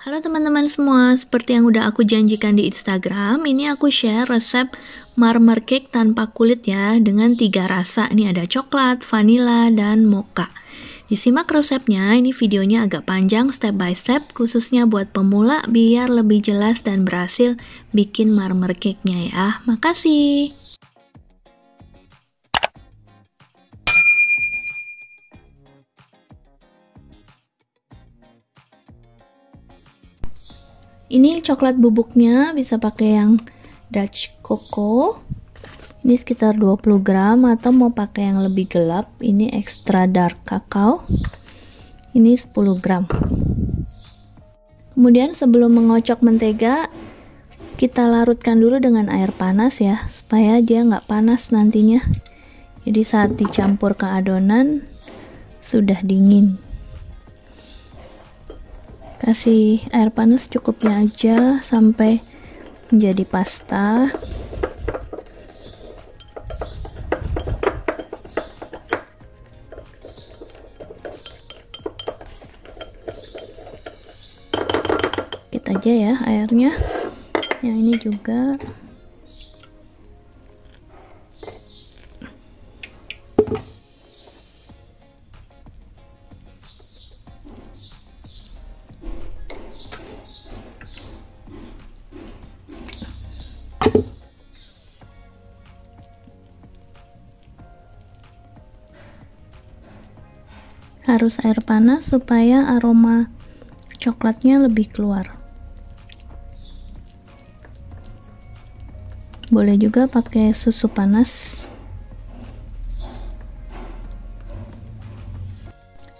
Halo teman-teman semua, seperti yang udah aku janjikan di Instagram, ini aku share resep marmer cake tanpa kulit ya, dengan 3 rasa. Ini ada coklat, vanilla, dan mocha. Disimak resepnya, ini videonya agak panjang step by step, khususnya buat pemula biar lebih jelas dan berhasil bikin marmer cake-nya ya. Makasih! Ini coklat bubuknya bisa pakai yang Dutch Cocoa. Ini sekitar 20 gram atau mau pakai yang lebih gelap, ini extra dark cacao. Ini 10 gram. Kemudian sebelum mengocok mentega, kita larutkan dulu dengan air panas ya, supaya dia nggak panas nantinya. Jadi saat dicampur ke adonan sudah dingin. Kasih air panas cukupnya aja sampai menjadi pasta. Kita aja ya airnya. Yang ini juga. Harus air panas supaya aroma coklatnya lebih keluar. Boleh juga pakai susu panas.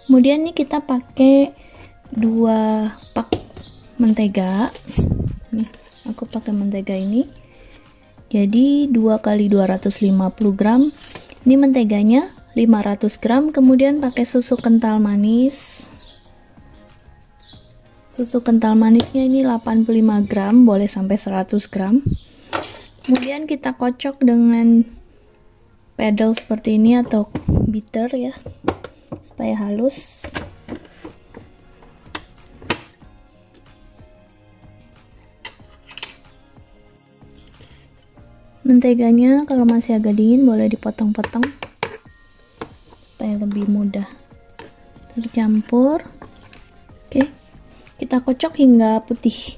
Kemudian nih kita pakai 2 pak mentega. Nih, aku pakai mentega ini. Jadi 2 kali 250 gram. Ini menteganya 500 gram, kemudian pakai susu kental manis. Susu kental manisnya ini 85 gram, boleh sampai 100 gram. Kemudian kita kocok dengan paddle seperti ini atau beater ya, supaya halus. Menteganya kalau masih agak dingin boleh dipotong-potong supaya lebih mudah tercampur. Oke, kita kocok hingga putih.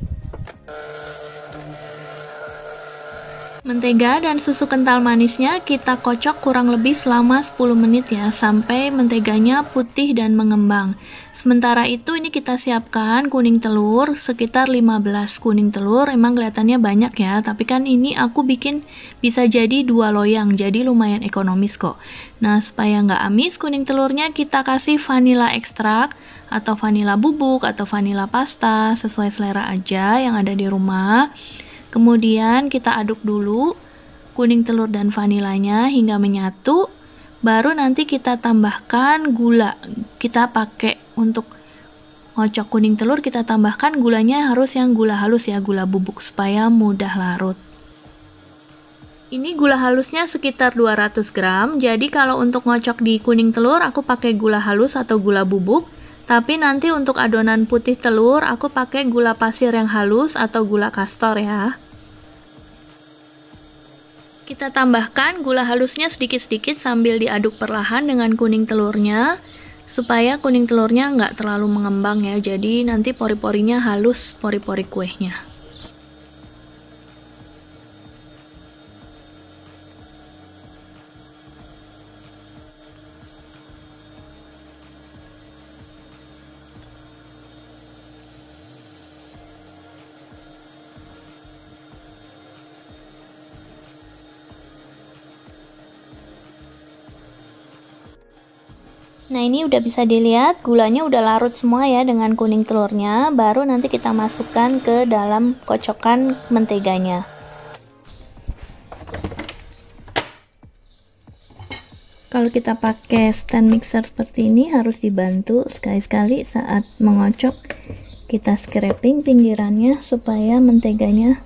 Mentega dan susu kental manisnya kita kocok kurang lebih selama 10 menit ya, sampai menteganya putih dan mengembang. Sementara itu ini kita siapkan kuning telur, sekitar 15 kuning telur. Emang kelihatannya banyak ya, tapi kan ini aku bikin bisa jadi 2 loyang, jadi lumayan ekonomis kok. Nah, supaya nggak amis kuning telurnya, kita kasih vanilla ekstrak atau vanilla bubuk atau vanilla pasta, sesuai selera aja yang ada di rumah. Kemudian kita aduk dulu kuning telur dan vanilanya hingga menyatu, baru nanti kita tambahkan gula. Kita pakai untuk ngocok kuning telur, kita tambahkan gulanya harus yang gula halus ya, gula bubuk supaya mudah larut. Ini gula halusnya sekitar 200 gram, jadi kalau untuk ngocok di kuning telur aku pakai gula halus atau gula bubuk. Tapi nanti untuk adonan putih telur, aku pakai gula pasir yang halus atau gula kastor ya. Kita tambahkan gula halusnya sedikit-sedikit sambil diaduk perlahan dengan kuning telurnya, supaya kuning telurnya nggak terlalu mengembang ya, jadi nanti pori-porinya halus, pori-pori kuehnya. Nah, ini udah bisa dilihat gulanya udah larut semua ya dengan kuning telurnya, baru nanti kita masukkan ke dalam kocokan menteganya. Kalau kita pakai stand mixer seperti ini harus dibantu sekali-sekali saat mengocok, kita scraping pinggirannya supaya menteganya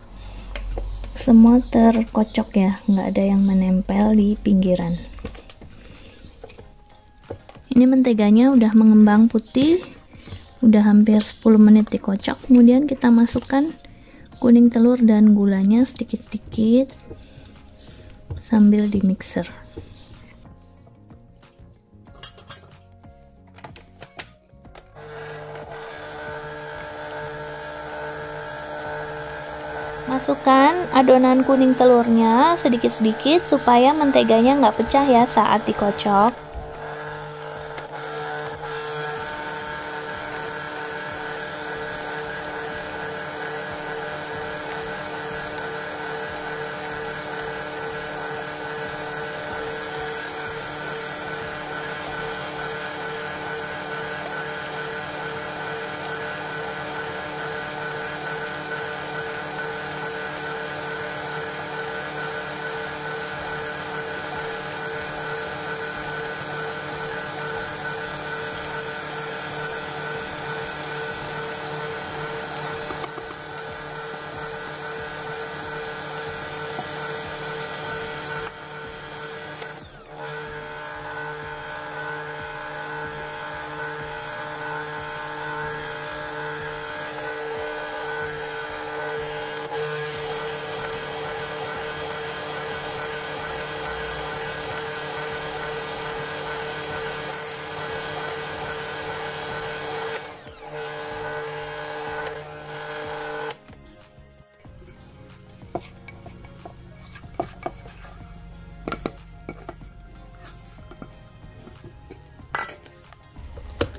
semua terkocok ya, nggak ada yang menempel di pinggiran. Ini menteganya udah mengembang putih, Udah hampir 10 menit dikocok, kemudian kita masukkan kuning telur dan gulanya sedikit-sedikit sambil di mixer. Masukkan adonan kuning telurnya sedikit-sedikit supaya menteganya nggak pecah ya saat dikocok.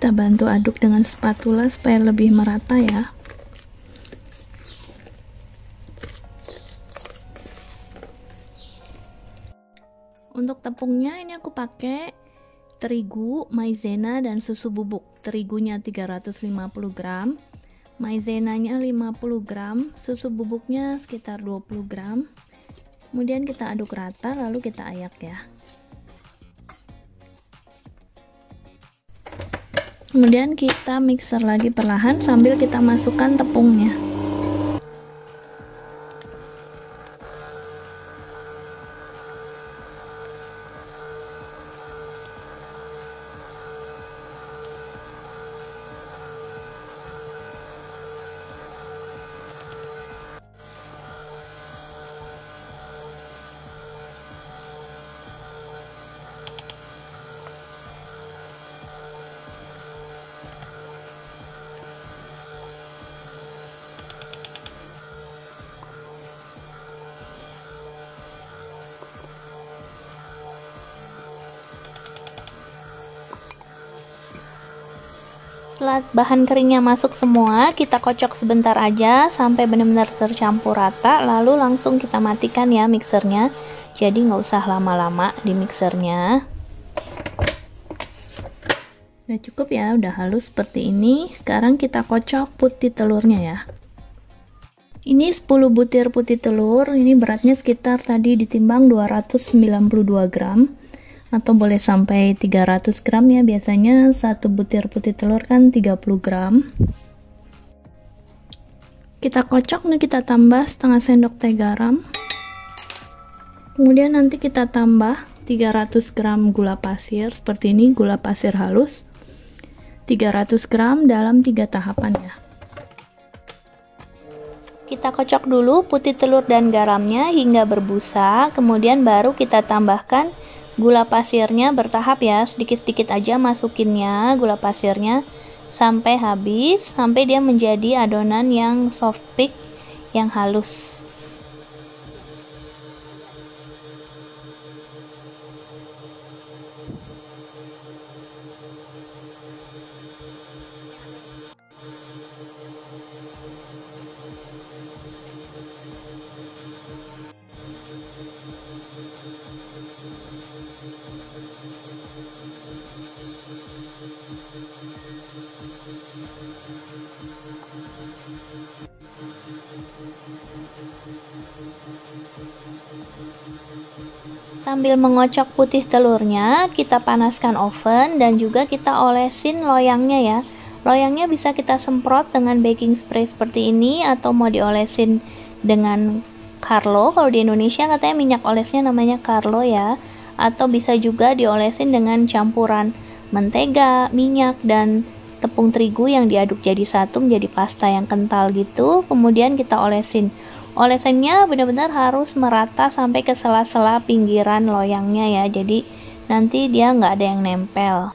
Kita bantu aduk dengan spatula supaya lebih merata ya. Untuk tepungnya ini aku pakai terigu, maizena, dan susu bubuk. Terigunya 350 gram, maizenanya 50 gram, susu bubuknya sekitar 20 gram. Kemudian kita aduk rata lalu kita ayak ya. Kemudian kita mixer lagi perlahan sambil kita masukkan tepungnya. Setelah bahan keringnya masuk semua, kita kocok sebentar aja sampai benar-benar tercampur rata, lalu langsung kita matikan ya mixernya. Jadi nggak usah lama-lama di mixernya. Udah cukup ya, udah halus seperti ini. Sekarang kita kocok putih telurnya ya. Ini 10 butir putih telur, ini beratnya sekitar tadi ditimbang 292 gram. Atau boleh sampai 300 gram ya, biasanya satu butir putih telur kan 30 gram. Kita kocok nih, kita tambah setengah sendok teh garam. Kemudian nanti kita tambah 300 gram gula pasir, seperti ini, gula pasir halus. 300 gram dalam 3 tahapan ya. Kita kocok dulu putih telur dan garamnya hingga berbusa, kemudian baru kita tambahkan gula pasirnya bertahap ya, sedikit-sedikit aja masukinnya gula pasirnya sampai habis, sampai dia menjadi adonan yang soft peak, yang halus. Sambil mengocok putih telurnya, kita panaskan oven dan juga kita olesin loyangnya ya. Loyangnya bisa kita semprot dengan baking spray seperti ini, atau mau diolesin dengan Carlo. Kalau di Indonesia katanya minyak olesnya namanya Carlo ya. Atau bisa juga diolesin dengan campuran mentega, minyak, dan tepung terigu yang diaduk jadi satu menjadi pasta yang kental gitu. Kemudian kita olesin. Olesannya benar-benar harus merata sampai ke sela-sela pinggiran loyangnya ya. Jadi nanti dia nggak ada yang nempel.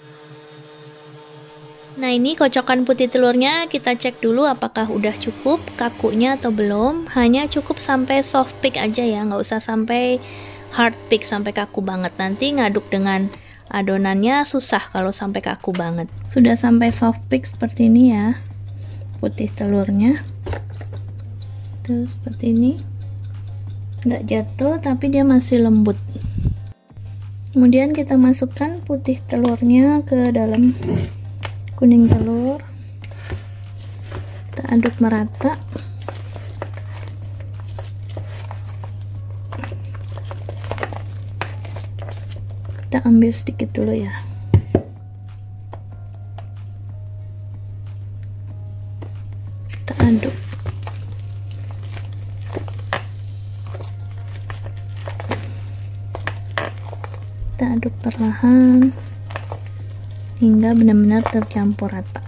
Nah, ini kocokan putih telurnya kita cek dulu apakah udah cukup kakunya atau belum. Hanya cukup sampai soft peak aja ya, nggak usah sampai hard peak, sampai kaku banget. Nanti ngaduk dengan adonannya susah kalau sampai kaku banget. Sudah sampai soft peak seperti ini ya putih telurnya. Tuh seperti ini, nggak jatuh tapi dia masih lembut. Kemudian kita masukkan putih telurnya ke dalam kuning telur, kita aduk merata. Kita ambil sedikit dulu ya. Kita aduk. Kita aduk perlahan hingga benar-benar tercampur rata.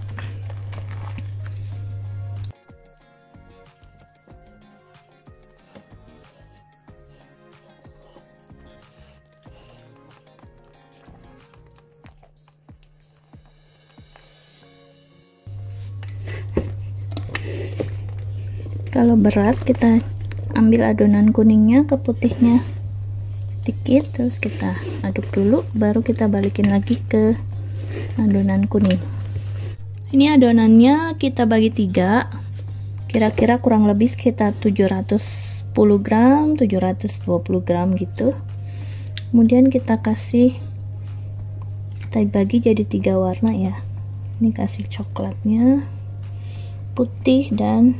Kalau berat kita ambil adonan kuningnya ke putihnya dikit, terus kita aduk dulu, baru kita balikin lagi ke adonan kuning. Ini adonannya kita bagi 3, kira-kira kurang lebih sekitar 710 gram 720 gram gitu. Kemudian kita bagi jadi 3 warna ya. Ini kasih coklatnya, putih, dan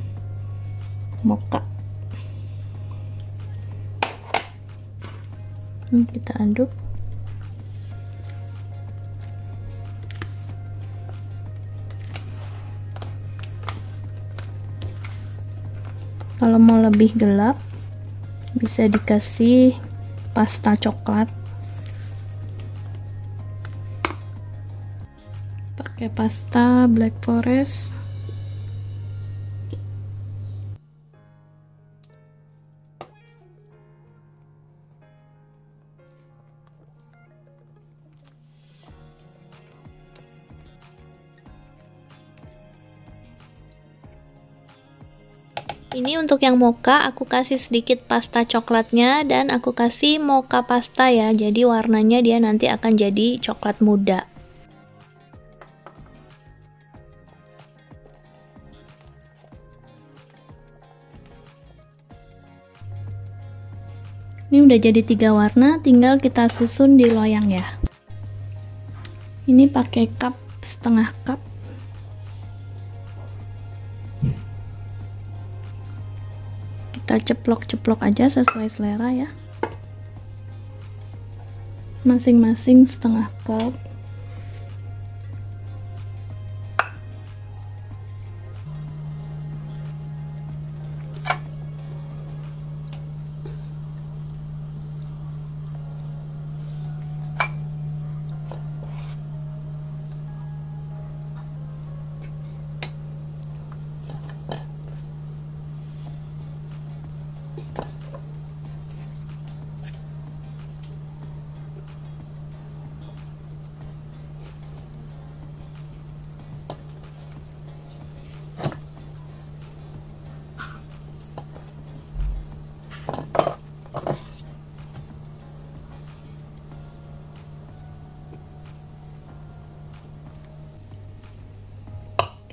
mocha. Ini kita aduk. Kalau mau lebih gelap bisa dikasih pasta coklat, pakai pasta Black Forest. Ini untuk yang mocha aku kasih sedikit pasta coklatnya, dan aku kasih mocha pasta ya, jadi warnanya dia nanti akan jadi coklat muda. Ini udah jadi 3 warna, tinggal kita susun di loyang ya. Ini pakai cup, setengah cup. Kita ceplok-ceplok aja sesuai selera ya, masing-masing setengah cup.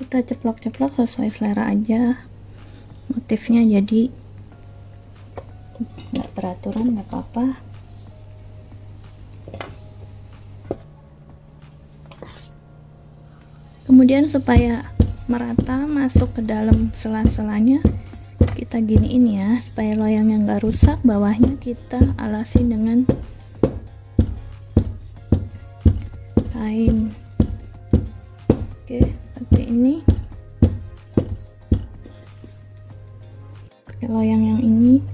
Kita ceplok-ceplok sesuai selera aja, motifnya jadi nggak peraturan, nggak apa-apa. Kemudian supaya merata masuk ke dalam sela-selanya, kita giniin ya, supaya loyangnya nggak rusak. Bawahnya kita alasin dengan kain. Oke, seperti ini. Pakai loyang yang ini.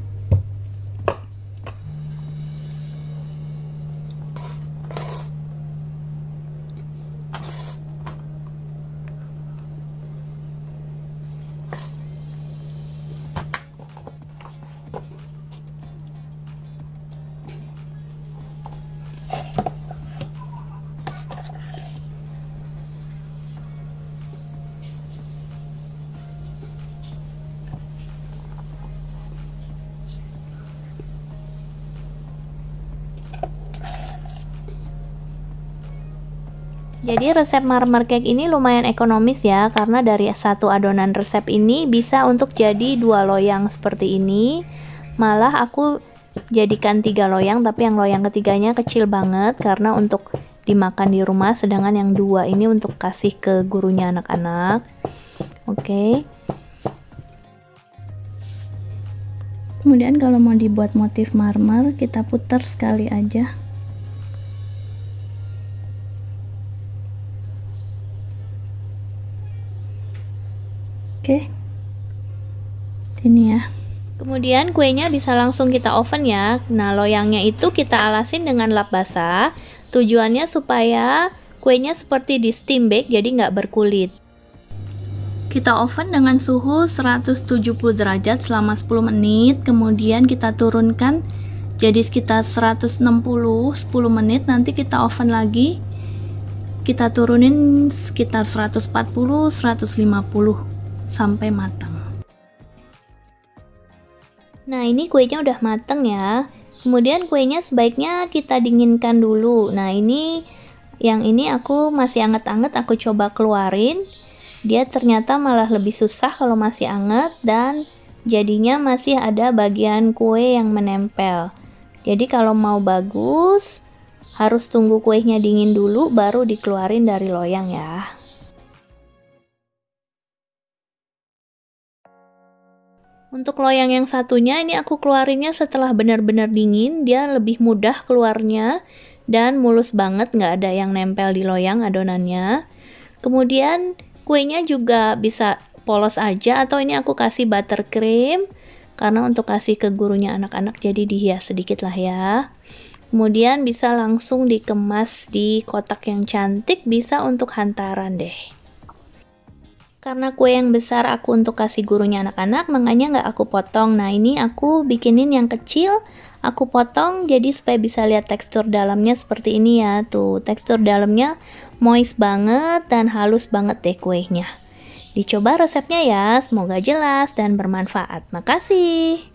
Jadi resep marmer cake ini lumayan ekonomis ya, karena dari satu adonan resep ini bisa untuk jadi 2 loyang seperti ini. Malah aku jadikan 3 loyang, tapi yang loyang ketiganya kecil banget karena untuk dimakan di rumah, sedangkan yang 2 ini untuk kasih ke gurunya anak-anak. Oke. Kemudian kalau mau dibuat motif marmer, kita putar sekali aja. Oke, ini ya. Kemudian kuenya bisa langsung kita oven ya. Nah, loyangnya itu kita alasin dengan lap basah. Tujuannya supaya kuenya seperti di steam bake, jadi nggak berkulit. Kita oven dengan suhu 170 derajat selama 10 menit. Kemudian kita turunkan jadi sekitar 160, 10 menit. Nanti kita oven lagi. Kita turunin sekitar 140, 150. Sampai matang. Nah, ini kuenya udah mateng ya. Kemudian kuenya sebaiknya kita dinginkan dulu. Nah, yang ini aku masih anget-anget, aku coba keluarin. Dia ternyata malah lebih susah kalau masih anget, dan jadinya masih ada bagian kue yang menempel. Jadi kalau mau bagus, harus tunggu kuenya dingin dulu baru dikeluarin dari loyang ya. Untuk loyang yang satunya ini aku keluarinnya setelah benar-benar dingin, dia lebih mudah keluarnya dan mulus banget, nggak ada yang nempel di loyang adonannya. Kemudian kuenya juga bisa polos aja, atau ini aku kasih buttercream karena untuk kasih ke gurunya anak-anak, jadi dihias sedikit lah ya. Kemudian bisa langsung dikemas di kotak yang cantik, bisa untuk hantaran deh. Karena kue yang besar aku untuk kasih gurunya anak-anak, makanya nggak aku potong. Nah, ini aku bikinin yang kecil, aku potong jadi supaya bisa lihat tekstur dalamnya seperti ini ya. Tuh, tekstur dalamnya moist banget dan halus banget deh kuenya. Dicoba resepnya ya, semoga jelas dan bermanfaat. Makasih.